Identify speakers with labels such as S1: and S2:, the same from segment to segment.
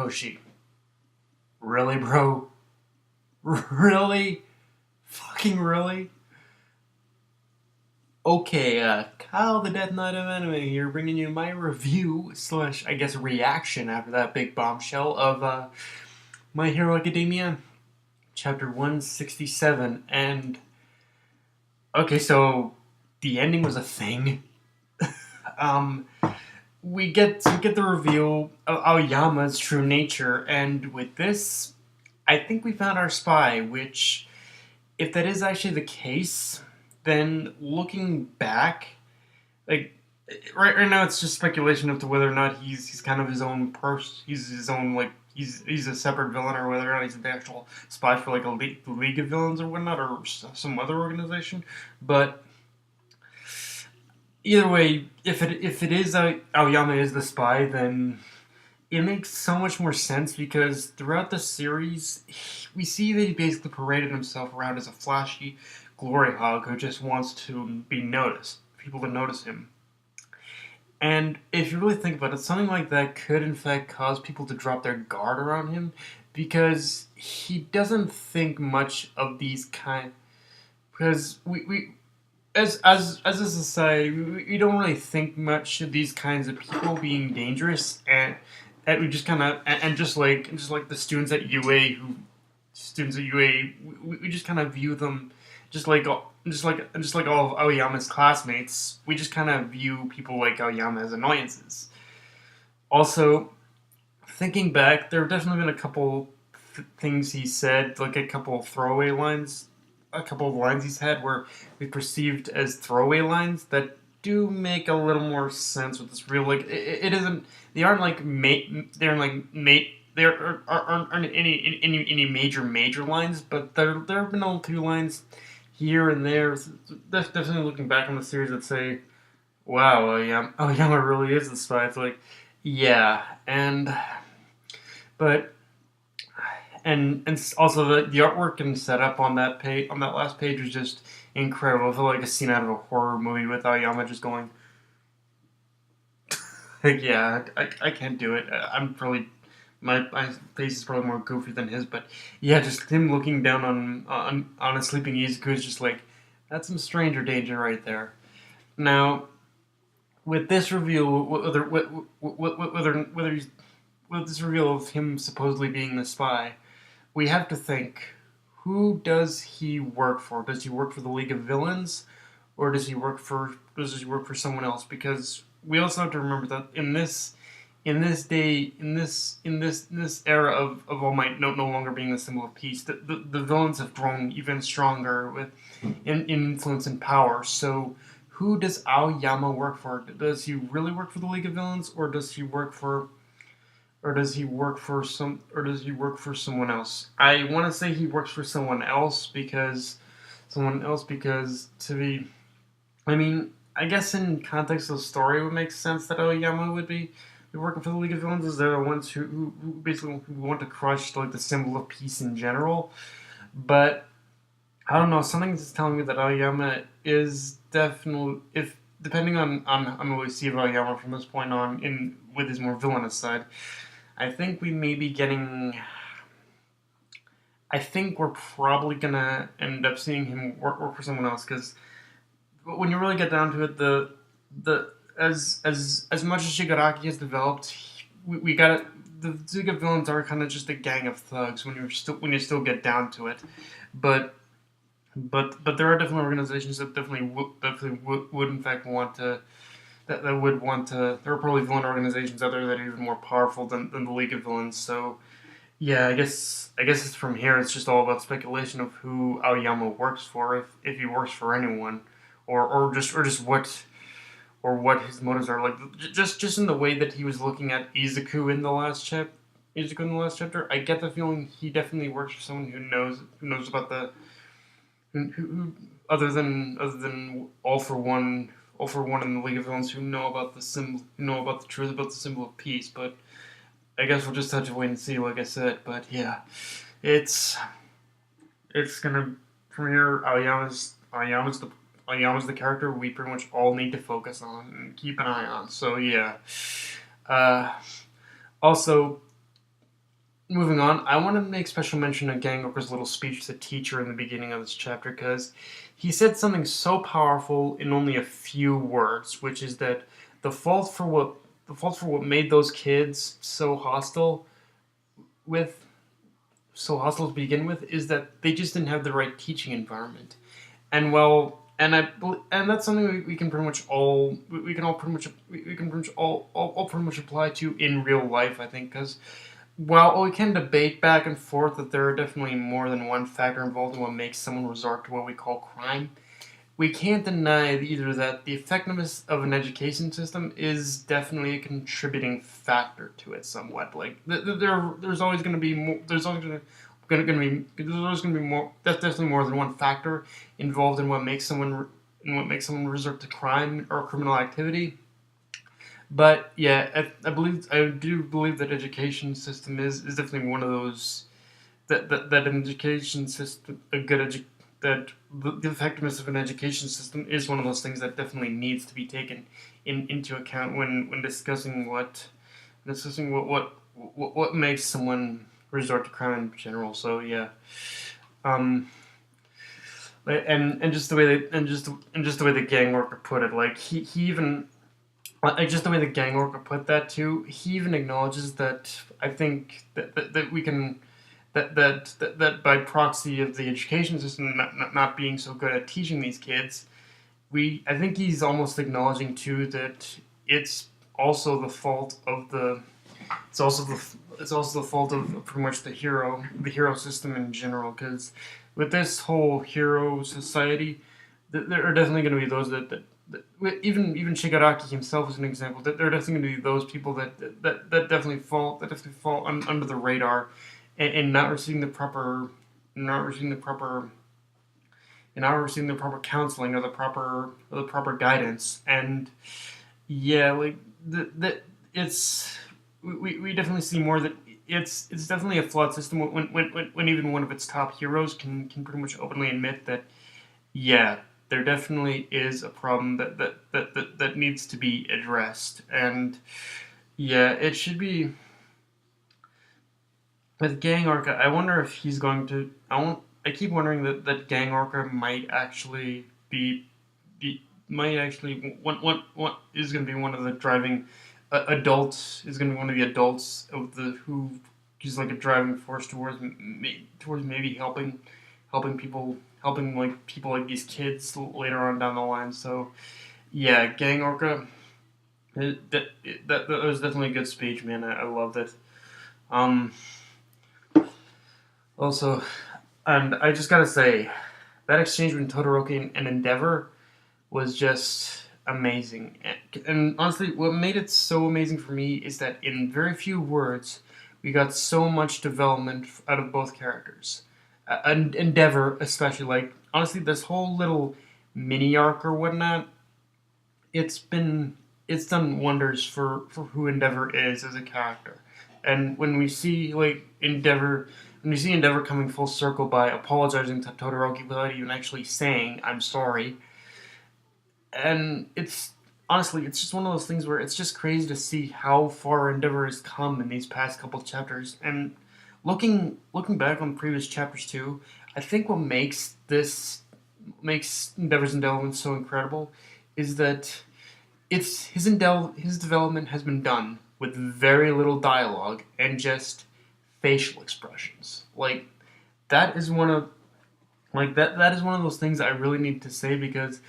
S1: Horikoshi. Really, bro? Really? Fucking really? Okay, Kyle the Death Knight of Anime here, bringing you my review slash, I guess, reaction after that big bombshell of My Hero Academia, chapter 167. And, okay, so the ending was a thing. um, we get the reveal of Aoyama's true nature, and with this, I think we found our spy, which, if that is actually the case, then looking back, like right now, it's just speculation as to whether or not he's kind of his own person. He's his own he's a separate villain, or whether or not he's the actual spy for like the League of Villains or whatnot, or some other organization. But either way, if it is Aoyama is the spy, then it makes so much more sense because throughout the series, we see that he basically paraded himself around as a flashy glory hog who just wants to be noticed, people to notice him. And if you really think about it, something like that could in fact cause people to drop their guard around him because he doesn't think much of these kind. Because we as a society, we don't really think much of these kinds of people being dangerous, and we just kind of and just like the students at UA, we just kind of view them just like all of Aoyama's classmates. We just kind of view people like Aoyama as annoyances. Also, thinking back, there have definitely been a couple things he said, like a couple of throwaway lines, a couple of lines he's had where we perceived as throwaway lines that do make a little more sense with this real, like it isn't, they aren't like mate, they're like mate, there aren't any major lines, but there have been only two lines here and there. Definitely looking back on the series, I'd say, wow, Oyama really is the spy. It's like, yeah, and but and also the artwork and setup on that page, on that last page, was just incredible. I feel like a scene out of a horror movie with Aoyama just going, like, yeah, I can't do it. I'm probably my face is probably more goofy than his, but yeah, just him looking down on a sleeping Izuku is just like, that's some stranger danger right there. Now, with this reveal, whether he's with this reveal of him supposedly being the spy, we have to think, who does he work for? Does he work for the League of Villains, or does he work for someone else? Because we also have to remember that in this era of All Might no longer being the symbol of peace, the villains have grown even stronger with in influence and power. So who does Aoyama work for? Does he really work for the League of Villains, or does he work for someone else? I want to say he works for someone else because to be, I mean, I guess in context of the story, it would make sense that Aoyama would be working for the League of Villains, as they're the ones who basically want to crush like the symbol of peace in general. But I don't know. Something's telling me that Aoyama is definitely, if depending on what we see of Aoyama from this point on, in with his more villainous side, I think we may be getting. I think we're probably gonna end up seeing him work for someone else, because when you really get down to it, the as much as Shigaraki has developed, we got it. The Zuga villains are kind of just a gang of thugs when you still get down to it, but there are definitely organizations that definitely would in fact want to, that would want to. There are probably villain organizations out there that are even more powerful than the League of Villains. So yeah, I guess it's from here. It's just all about speculation of who Aoyama works for, if he works for anyone, or just what his motives are. Like just in the way that he was looking at Izuku in the last chapter, I get the feeling he definitely works for someone who knows about the who other than all for one in the League of Villains, who know about the symbol, who know about the truth about the symbol of peace. But I guess we'll just have to wait and see, like I said. But yeah, it's gonna, from here, Aoyama's the character we pretty much all need to focus on and keep an eye on. So yeah. Uh, Also, moving on, I want to make special mention of Gangorka's little speech to the teacher in the beginning of this chapter because he said something so powerful in only a few words, which is that the fault for what the fault for what made those kids with so hostile to begin with is that they just didn't have the right teaching environment. And well, and that's something we can pretty much all we can all pretty much we can pretty much all pretty much apply to in real life. I think because while we can debate back and forth that there are definitely more than one factor involved in what makes someone resort to what we call crime, we can't deny either that the effectiveness of an education system is definitely a contributing factor to it somewhat. Like there's always going to be more, there's always going to be more. That's definitely more than one factor involved in what makes someone resort to crime or criminal activity. But yeah, I do believe that education system is definitely one of those that an education system a good edu- that the effectiveness of an education system is one of those things that definitely needs to be taken into account when discussing what makes someone resort to crime in general. So yeah, um, and just the way just the way the gang worker put it, like he even just the way the gang worker put that too. He even acknowledges that I think that we can that by proxy of the education system not being so good at teaching these kids, we I think he's almost acknowledging too that it's also the fault of the it's also the it's also the fault of pretty much the hero system in general because with this whole hero society, there are definitely going to be those even Shigaraki himself is an example that there are definitely going to be those people that definitely fall under the radar and not receiving the proper and not receiving the proper counseling or the proper guidance. And yeah, like it's we definitely see more that it's definitely a flawed system when even one of its top heroes can pretty much openly admit that yeah, there definitely is a problem that needs to be addressed. And yeah, it should be with Gang Orca. I wonder if he's going to. I keep wondering that Gang Orca might actually what is going to be one of the driving adults is going to be one of the adults of the who he's like a driving force towards maybe helping people people like these kids later on down the line. So yeah, Gang Orca. That was definitely a good speech, man. I loved it. Um, Also, and I just gotta say, that exchange between Todoroki and Endeavor was just amazing. And honestly, what made it so amazing for me is that in very few words, we got so much development out of both characters. And Endeavor, especially, like, honestly, this whole little mini arc or whatnot, it's done wonders for who Endeavor is as a character. And when we see Endeavor coming full circle by apologizing to Todoroki without even actually saying "I'm sorry," and it's honestly it's just one of those things where it's just crazy to see how far Endeavor has come in these past couple of chapters. And looking back on previous chapters too, I think what makes Endeavor's development so incredible is that his development has been done with very little dialogue and just facial expressions. Like that is one of that is one of those things I really need to say because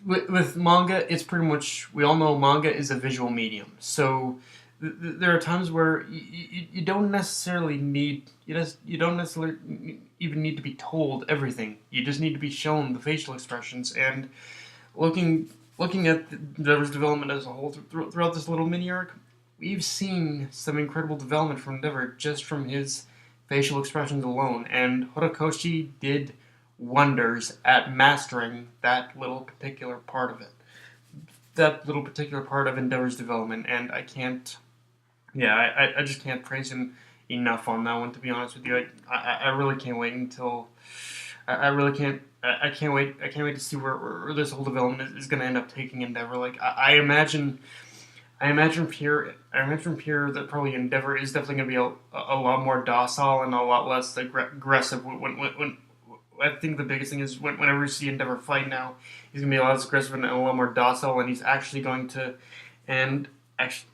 S1: with manga, it's pretty much we all know manga is a visual medium. So there are times where you don't necessarily need you don't necessarily even need to be told everything. You just need to be shown the facial expressions and looking looking at Endeavor's development as a whole throughout this little mini arc, we've seen some incredible development from Endeavor just from his facial expressions alone, and Horikoshi did wonders at mastering that little particular part of it. That little particular part of Endeavor's development, and I just can't praise him enough on that one. To be honest with you, I really can't wait until I really can't. I can't wait. I can't wait to see where this whole development is going to end up taking Endeavor. Like I imagine I imagine from here that probably Endeavor is definitely going to be a lot more docile and a lot less aggressive. When I think the biggest thing is whenever you see Endeavor fight now, he's going to be a lot less aggressive and a lot more docile, and he's actually going to and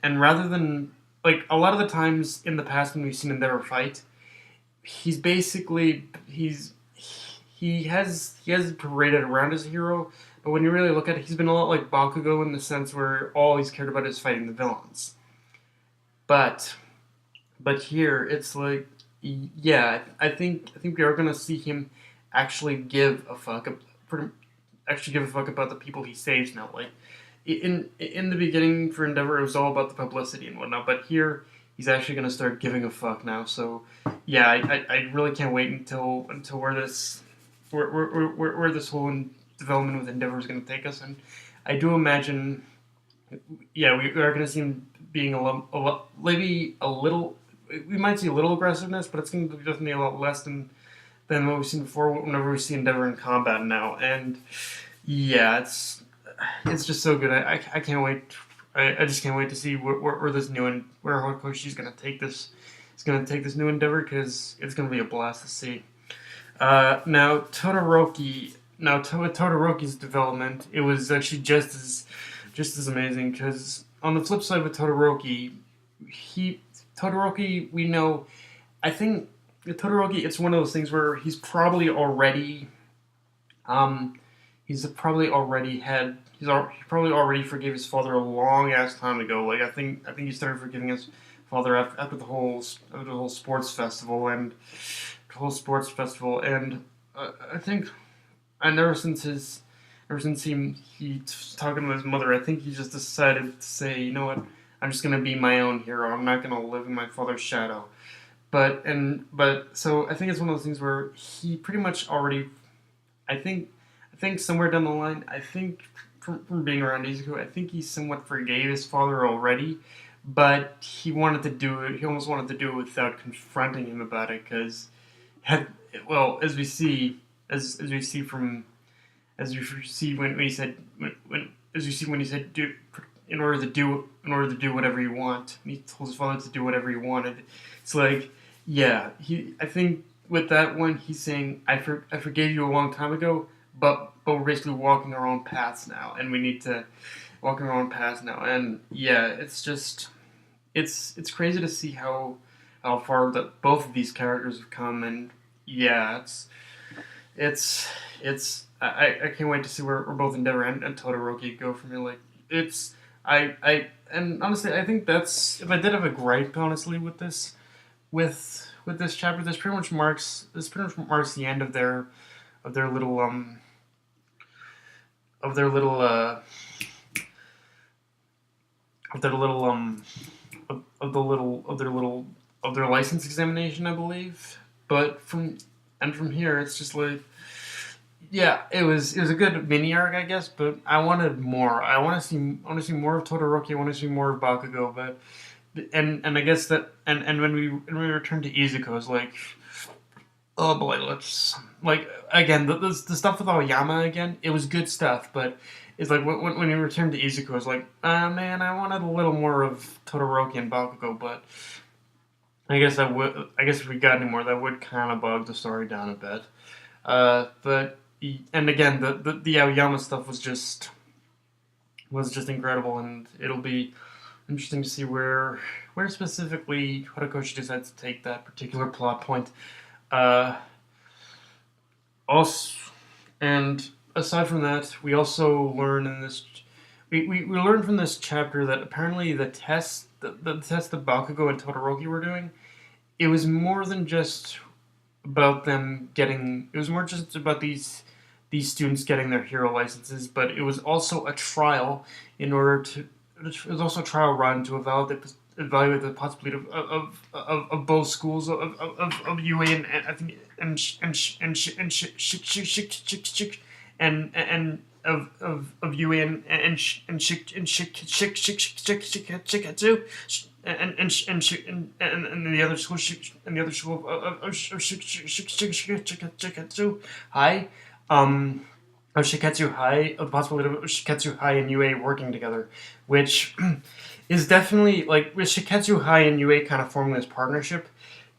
S1: and rather than like a lot of the times in the past when we've seen Endeavor fight, he's basically he has paraded around as a hero, but when you really look at it, he's been a lot like Bakugo in the sense where all he's cared about is fighting the villains. But here it's like, yeah, I think we are gonna see him actually give a fuck actually give a fuck about the people he saves now. Like in the beginning for Endeavor, it was all about the publicity and whatnot, but here he's actually gonna start giving a fuck now. So yeah, I really can't wait until where this whole development with Endeavor is going to take us, and I do imagine, yeah, we are going to see him being maybe a little. We might see a little aggressiveness, but it's going to be definitely a lot less than what we've seen before. Whenever we see Endeavor in combat now, and yeah, it's just so good. I can't wait. I just can't wait to see where this new where Horikoshi is going to take this. It's going to take this new Endeavor because it's going to be a blast to see. Now Todoroki. Now with Todoroki's development, it was actually just as amazing because on the flip side with Todoroki we know. I think with Todoroki it's one of those things where he probably already forgave his father a long ass time ago. Like I think he started forgiving his father after the whole sports festival and I think, and ever since he's talking to his mother, I think he just decided to say, you know what, I'm just gonna be my own hero. I'm not gonna live in my father's shadow. But so I think it's one of those things where he pretty much already, I think somewhere down the line, I think from being around Izuku, I think he somewhat forgave his father already, but he wanted to do it. He almost wanted to do it without confronting him about it, because had well as we see from as we see when he said when as we see when he said do in order to do whatever you want, and he told his father to do whatever he wanted. It's like, yeah, I think with that one he's saying I forgave you a long time ago, but we're basically walking our own paths now, and we need to walk our own paths now. And yeah, it's just it's crazy to see how far that both of these characters have come, and yeah, I can't wait to see where both Endeavor and Todoroki go from here. Like and honestly, I think that's, if I did have a gripe honestly with this chapter, this pretty much marks the end of their little of their little of their little of their license examination, I believe. But from here, it's just like, yeah, it was a good mini arc, I guess. But I wanted more. I want to see more of Todoroki. I want to see more of Bakugo. But and I guess that and when we return to Izuku, it's like, oh boy, let's, like, again the stuff with Aoyama again. It was good stuff, but it's like when we returned to Izuku, it's like, man, I wanted a little more of Todoroki and Bakugo, but I guess if we got any more, that would kind of bog the story down a bit. But and again, the Aoyama stuff was just incredible, and it'll be interesting to see where specifically Horikoshi decides to take that particular plot point. Also, and aside from that, we also learn in this we learned from this chapter that apparently the test that Bakugo and Todoroki were doing, it was more than just about them getting. It was more just about these students getting their hero licenses, but it was also a trial in order to. It was also a trial run to evaluate the possibility of both schools of UA and I think and of UA and Shikatsu and the other school of Shikatsu. Hi. of the possibility of Shiketsu High and UA working together, which is definitely like with Shiketsu High and UA kind of forming this partnership.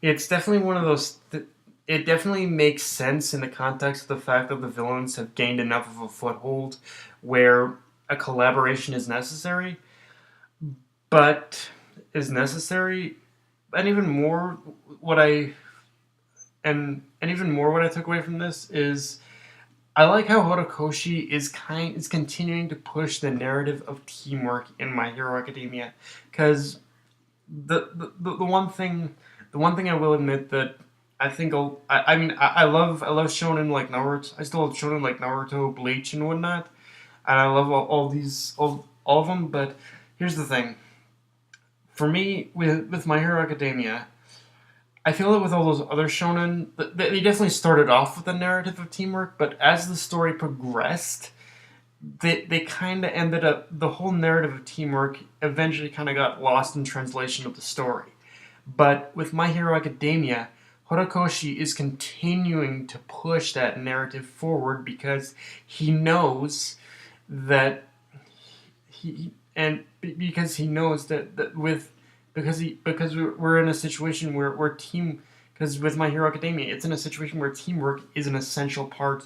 S1: It's definitely one of those. It definitely makes sense in the context of the fact that the villains have gained enough of a foothold where a collaboration is necessary, but is necessary, and even more what I and even more what I took away from this is I like how Horikoshi is continuing to push the narrative of teamwork in My Hero Academia, because the one thing I will admit that I think I love shonen like Naruto. I still love shonen like Naruto, Bleach, and whatnot, and I love all of them. But here's the thing: for me, with My Hero Academia, I feel that with all those other shonen, they definitely started off with a narrative of teamwork, but as the story progressed, they kind of ended up the whole narrative of teamwork eventually kind of got lost in translation of the story. But with My Hero Academia, Horikoshi is continuing to push that narrative forward because he knows that because he knows that with because we're in a situation where team because with My Hero Academia, it's in a situation where teamwork is an essential part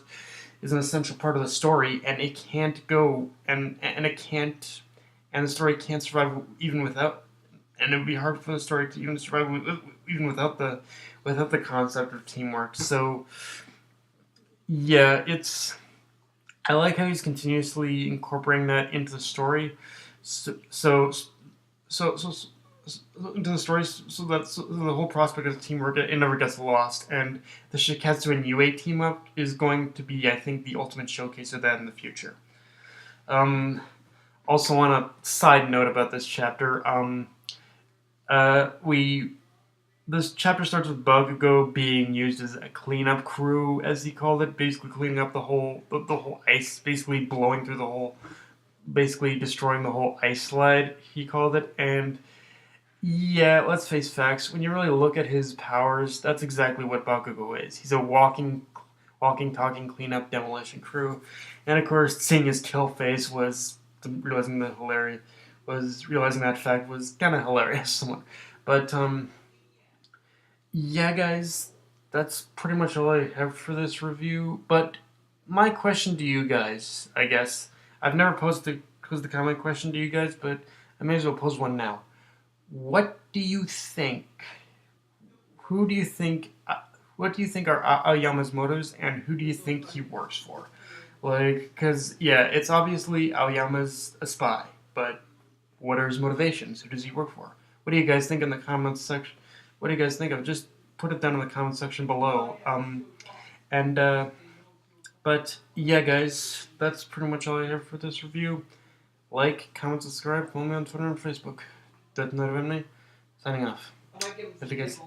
S1: of the story, and it can't go and it can't and the story can't survive even without, and it would be hard for the story to even survive even without the concept of teamwork. So yeah, it's I like how he's continuously incorporating that into the story, so so so, so, so into the story, so the whole prospect of teamwork it never gets lost, and the Shiketsu and UA team up is going to be, I think, the ultimate showcase of that in the future. Um, Also, on a side note about this chapter, we this chapter starts with Bakugo being used as a cleanup crew, as he called it, basically cleaning up the whole ice, basically blowing through the whole, basically destroying the whole ice slide. He called it, and yeah, let's face facts. When you really look at his powers, that's exactly what Bakugo is. He's a talking cleanup demolition crew, and of course, seeing his kill face realizing that fact was kind of hilarious. But yeah, guys, that's pretty much all I have for this review. But my question to you guys, I guess, I've never posed the comment question to you guys, but I may as well pose one now. What do you think? Who do you think? What do you think are Aoyama's motives, and who do you think he works for? Like, because yeah, it's obviously Aoyama's a spy, but what are his motivations? Who does he work for? What do you guys think in the comments section? What do you guys think of? Just put it down in the comment section below. And but yeah, guys, that's pretty much all I have for this review. Like, comment, subscribe, follow me on Twitter and Facebook. That's not me. Signing off. If you guys.